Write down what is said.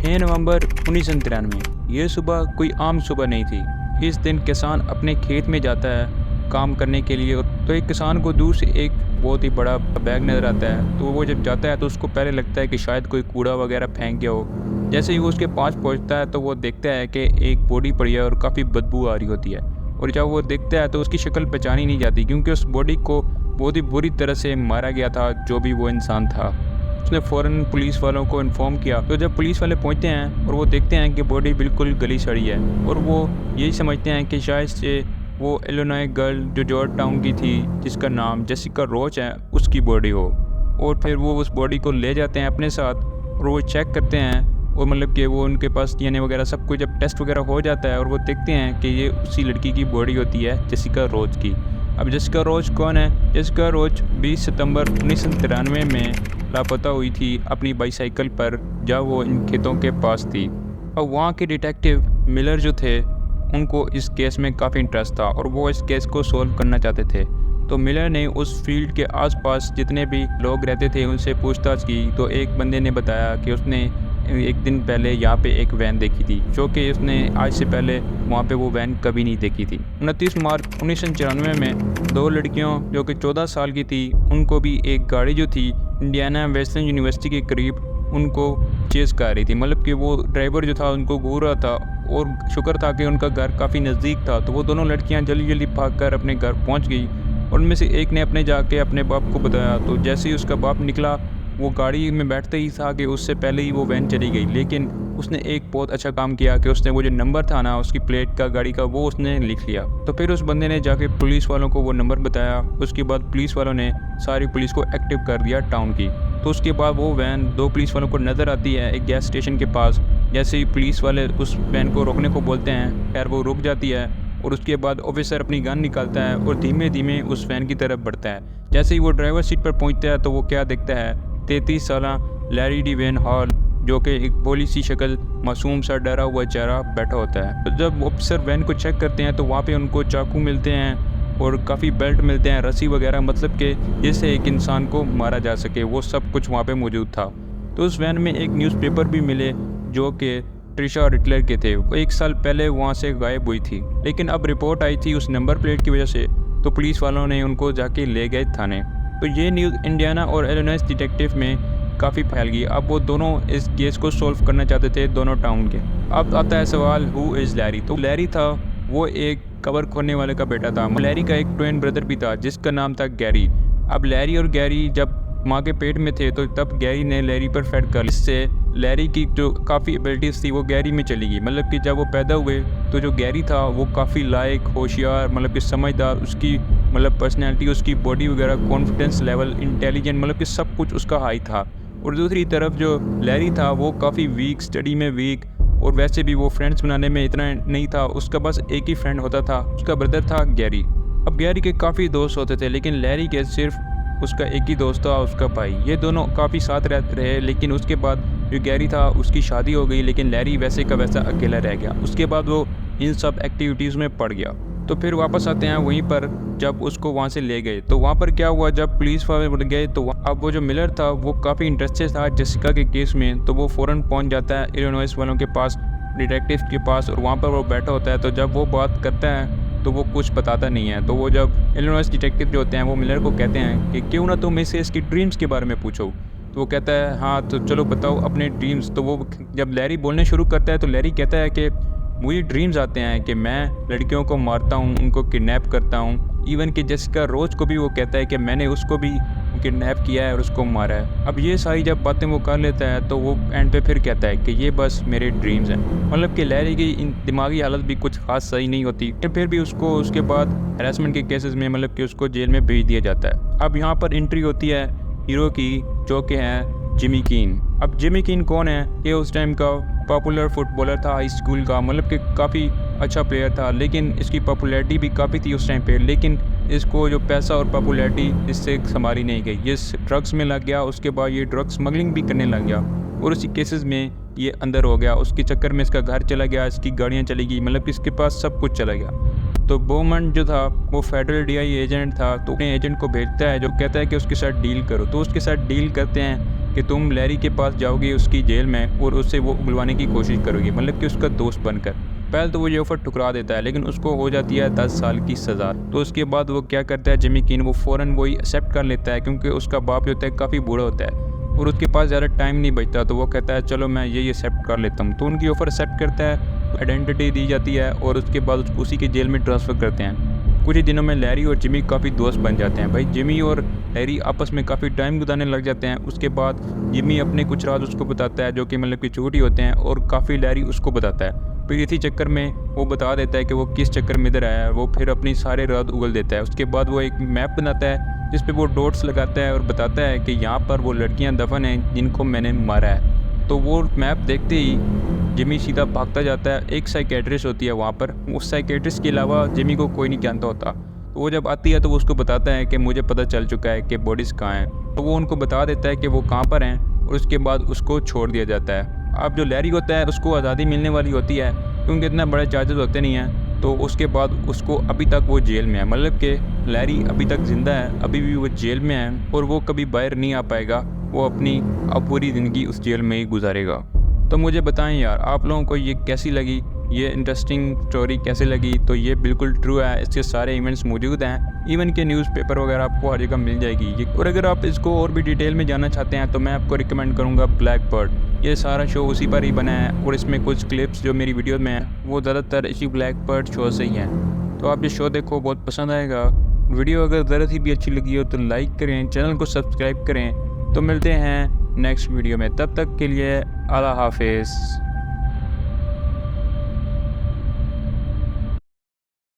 6 नवंबर 1993। ये सुबह कोई आम सुबह नहीं थी। इस दिन किसान अपने खेत में जाता है काम करने के लिए। तो एक किसान को दूर से एक बहुत ही बड़ा बैग नज़र आता है। तो वो जब जाता है तो उसको पहले लगता है कि शायद कोई कूड़ा वगैरह फेंक गया हो। जैसे ही वो उसके पास पहुंचता है तो वो देखता है कि एक बॉडी पड़ी है और काफ़ी बदबू आ रही होती है। और जब वो देखता है तो उसकी शक्ल पहचानी नहीं जाती, क्योंकि उस बॉडी को बहुत ही बुरी तरह से मारा गया था, जो भी वो इंसान था। उसने फ़ौरन पुलिस वालों को इन्फॉर्म किया। तो जब पुलिस वाले पहुंचते हैं और वो देखते हैं कि बॉडी बिल्कुल गली सड़ी है, और वो यही समझते हैं कि शायद से वो इलिनॉय गर्ल जो जॉर्ज टाउन की थी, जिसका नाम जेसिका रोच है, उसकी बॉडी हो। और फिर वो उस बॉडी को ले जाते हैं अपने साथ और वो चेक करते हैं। और मतलब कि वो उनके पास डीएनए वगैरह सब कुछ जब टेस्ट वगैरह हो जाता है और वो देखते हैं कि ये उसी लड़की की बॉडी होती है, जेसिका रोच की। अब जेसिका रोच कौन है? जेसिका रोच 20 सितंबर 1993 में लापता हुई थी अपनी बाईसाइकिल पर, जब वो इन खेतों के पास थी। अब वहाँ के डिटेक्टिव मिलर जो थे, उनको इस केस में काफ़ी इंटरेस्ट था और वो इस केस को सॉल्व करना चाहते थे। तो मिलर ने उस फील्ड के आसपास जितने भी लोग रहते थे उनसे पूछताछ की। तो एक बंदे ने बताया कि उसने एक दिन पहले यहाँ पे एक वैन देखी थी, जो कि उसने आज से पहले वहाँ पे वो वैन कभी नहीं देखी थी। 29 मार्च 1994 में दो लड़कियों जो कि 14 साल की थी, उनको भी एक गाड़ी जो थी इंडियाना वेस्टर्न यूनिवर्सिटी के करीब उनको चेस कर रही थी। मतलब कि वो ड्राइवर जो था उनको घूर रहा था, और शुक्र था कि उनका घर काफ़ी नज़दीक था। तो वो दोनों लड़कियां जल्दी जल्दी भागकर अपने घर पहुंच गई, और उनमें से एक ने अपने जाके अपने बाप को बताया। तो जैसे ही उसका बाप निकला, वो गाड़ी में बैठते ही था कि उससे पहले ही वो वैन चली गई। लेकिन उसने एक बहुत अच्छा काम किया कि उसने वो जो नंबर था ना उसकी प्लेट का, गाड़ी का, वो उसने लिख लिया। तो फिर उस बंदे ने जाके पुलिस वालों को वो नंबर बताया। उसके बाद पुलिस वालों ने सारी पुलिस को एक्टिव कर दिया टाउन की। तो उसके बाद वो वैन दो पुलिस वालों को नज़र आती है एक गैस स्टेशन के पास। जैसे ही पुलिस वाले उस वैन को रोकने को बोलते हैं, खैर वो रुक जाती है। और उसके बाद ऑफिसर अपनी गन निकालता है और धीमे धीमे उस वैन की तरफ बढ़ता है। जैसे ही वो ड्राइवर सीट पर पहुंचता है तो वो क्या देखता है, 33 साला लैरी डी वेन हॉल, जो कि एक भोली सी शक्ल, मासूम सा डरा हुआ चेहरा बैठा होता है। तो जब ऑफिसर वैन को चेक करते हैं तो वहाँ पे उनको चाकू मिलते हैं और काफ़ी बेल्ट मिलते हैं, रस्सी वगैरह, मतलब कि जिससे एक इंसान को मारा जा सके, वो सब कुछ वहाँ पे मौजूद था। तो उस वैन में एक न्यूज़पेपर भी मिले जो कि ट्रिशा रिटलर के थे। वो 1 साल पहले वहाँ से गायब हुई थी, लेकिन अब रिपोर्ट आई थी उस नंबर प्लेट की वजह से, तो पुलिस वालों ने उनको जाके ले गए थाने। तो ये न्यूज़ इंडियाना और इलिनॉइस डिटेक्टिव में काफ़ी फैल गई। अब वो दोनों इस केस को सॉल्व करना चाहते थे, दोनों टाउन के। अब आता है सवाल, हु इज़ लैरी? तो लैरी था वो एक कबर खोलने वाले का बेटा था। लैरी का एक ट्विन ब्रदर भी था जिसका नाम था गैरी। अब लैरी और गैरी जब माँ के पेट में थे तो तब गैरी ने लैरी पर फेड कर, इससे लैरी की जो काफ़ी एबिलिटीज़ थी वो गैरी में चली गई। मतलब कि जब वो पैदा हुए तो जो गैरी था वो काफ़ी लायक, होशियार, मतलब कि समझदार, उसकी मतलब पर्सनैलिटी, उसकी बॉडी वगैरह, कॉन्फिडेंस लेवल, इंटेलिजेंट, मतलब कि सब कुछ उसका हाई था। और दूसरी तरफ जो लैरी था वो काफ़ी वीक, स्टडी में वीक, और वैसे भी वो फ्रेंड्स बनाने में इतना नहीं था। उसका बस एक ही फ्रेंड होता था, उसका ब्रदर था गैरी। अब गैरी के काफ़ी दोस्त होते थे, लेकिन लैरी के सिर्फ उसका एक ही दोस्त था, उसका भाई। ये दोनों काफ़ी साथ रहते रहे, लेकिन उसके बाद जो गैरी था उसकी शादी हो गई, लेकिन लैरी वैसे का वैसा अकेला रह गया। उसके बाद वो इन सब एक्टिविटीज़ में पड़ गया। तो फिर वापस आते हैं वहीं पर, जब उसको वहाँ से ले गए तो वहाँ पर क्या हुआ, जब पुलिस वाले बढ़ गए तो अब वो जो मिलर था वो काफ़ी इंटरेस्टेड था जेसिका के केस में। तो वो फ़ौरन पहुँच जाता है इलिनॉइस वालों के पास, डिटेक्टिव के पास, और वहाँ पर वो बैठा होता है। तो जब वो बात करता है तो वो कुछ बताता नहीं है। तो वो जब इलिनॉइस डिटेक्टिव जो होते हैं वो मिलर को कहते हैं कि क्यों ना तुम इससे इसकी ड्रीम्स के बारे में पूछो। तो वो कहता है हाँ तो चलो बताओ अपने ड्रीम्स। तो वो जब लैरी बोलने शुरू करता है तो लैरी कहता है कि मुझे ड्रीम्स आते हैं कि मैं लड़कियों को मारता हूँ, उनको किडनैप करता हूँ। इवन कि जेसिका रोज को भी वो कहता है कि मैंने उसको भी किडनैप किया है और उसको मारा है। अब ये सारी जब बातें वो कर लेता है तो वो एंड पे फिर कहता है कि ये बस मेरे ड्रीम्स हैं। मतलब कि लैरी की दिमागी हालत भी कुछ खास सही नहीं होती, फिर भी उसको उसके बाद हैरेसमेंट के केसेस में मतलब कि उसको जेल में भेज दिया जाता है। अब यहाँ पर एंट्री होती है हीरो की, जो कि है जिमी कीन। अब जिमी कीन कौन है? ये उस टाइम का पॉपुलर फुटबॉलर था हाई स्कूल का, मतलब कि काफ़ी अच्छा प्लेयर था, लेकिन इसकी पॉपुलैरिटी भी काफ़ी थी उस टाइम पे। लेकिन इसको जो पैसा और पॉपुलैरिटी इससे संभाली नहीं गई, ये ड्रग्स में लग गया। उसके बाद ये ड्रग स्मगलिंग भी करने लग गया और उसी केसेस में ये अंदर हो गया। उसके चक्कर में इसका घर चला गया, इसकी गाड़ियाँ चली गई, मतलब कि इसके पास सब कुछ चला गया। तो बोमन जो था वो फेडरल डीआई एजेंट था, तो अपने एजेंट को भेजता है जो कहता है कि उसके साथ डील करो। तो उसके साथ डील करते हैं कि तुम लैरी के पास जाओगे उसकी जेल में और उससे वो उगलवाने की कोशिश करोगे, मतलब कि उसका दोस्त बनकर। पहले तो वो ये ऑफ़र ठुकरा देता है, लेकिन उसको हो जाती है 10 साल की सज़ा। तो उसके बाद वो क्या करता है, जिमी कीन वो फ़ौरन वही एक्सेप्ट कर लेता है, क्योंकि उसका बाप जो होता है काफ़ी बूढ़ा होता है और उसके पास ज़्यादा टाइम नहीं बचता। तो वो कहता है चलो मैं ये एक्सेप्ट कर लेता हूँ। तो उनकी ऑफ़र एक्सेप्ट करता है, आइडेंटिटी दी जाती है और उसके बाद उसको उसी की जेल में ट्रांसफ़र करते हैं। कुछ ही दिनों में लैरी और जिमी काफ़ी दोस्त बन जाते हैं। भाई जिमी और लैरी आपस में काफ़ी टाइम गुजारने लग जाते हैं। उसके बाद जिमी अपने कुछ राज उसको बताता है, जो कि मतलब कि झूठ ही होते हैं, और काफ़ी लैरी उसको बताता है। फिर इसी चक्कर में वो बता देता है कि वो किस चक्कर में इधर आया है। वो फिर अपनी सारे राज उगल देता है। उसके बाद वो एक मैप बनाता है जिस पे वो डॉट्स लगाता है और बताता है कि यहाँ पर वो लड़कियाँ दफन हैं जिनको मैंने मारा है। तो वो मैप देखते ही जिमी सीधा भागता जाता है। एक साइकेट्रिस्ट होती है वहाँ पर, उस साइकेट्रिस्ट के अलावा जिमी को कोई नहीं जानता होता। तो वो जब आती है तो वो उसको बताता है कि मुझे पता चल चुका है कि बॉडीज़ कहाँ हैं। तो वो उनको बता देता है कि वो कहाँ पर हैं और उसके बाद उसको छोड़ दिया जाता है। अब जो लैरी होता है उसको आज़ादी मिलने वाली होती है, क्योंकि इतना बड़े चार्जेस होते नहीं हैं। तो उसके बाद उसको अभी तक वो जेल में है, मतलब कि लैरी अभी तक ज़िंदा है, अभी भी वो जेल में है और वो कभी बाहर नहीं आ पाएगा। वो अपनी अब पूरी ज़िंदगी उस जेल में ही गुजारेगा। तो मुझे बताएं यार, आप लोगों को ये कैसी लगी, ये इंटरेस्टिंग स्टोरी कैसे लगी? तो ये बिल्कुल ट्रू है, इसके सारे इवेंट्स मौजूद हैं, इवन के न्यूज़पेपर वगैरह आपको हर जगह मिल जाएगी ये। और अगर आप इसको और भी डिटेल में जानना चाहते हैं तो मैं आपको रिकमेंड करूँगा ब्लैक बर्ड। ये सारा शो उसी पर ही बना है और इसमें कुछ क्लिप्स जो मेरी वीडियो में हैं वो ज़्यादातर इसी ब्लैक बर्ड शो से ही हैं। तो आप ये शो देखो, बहुत पसंद आएगा। वीडियो अगर ज़रा सी भी अच्छी लगी हो तो लाइक करें, चैनल को सब्सक्राइब करें। तो मिलते हैं नेक्स्ट वीडियो में, तब तक के लिए अल्लाह हाफिज़।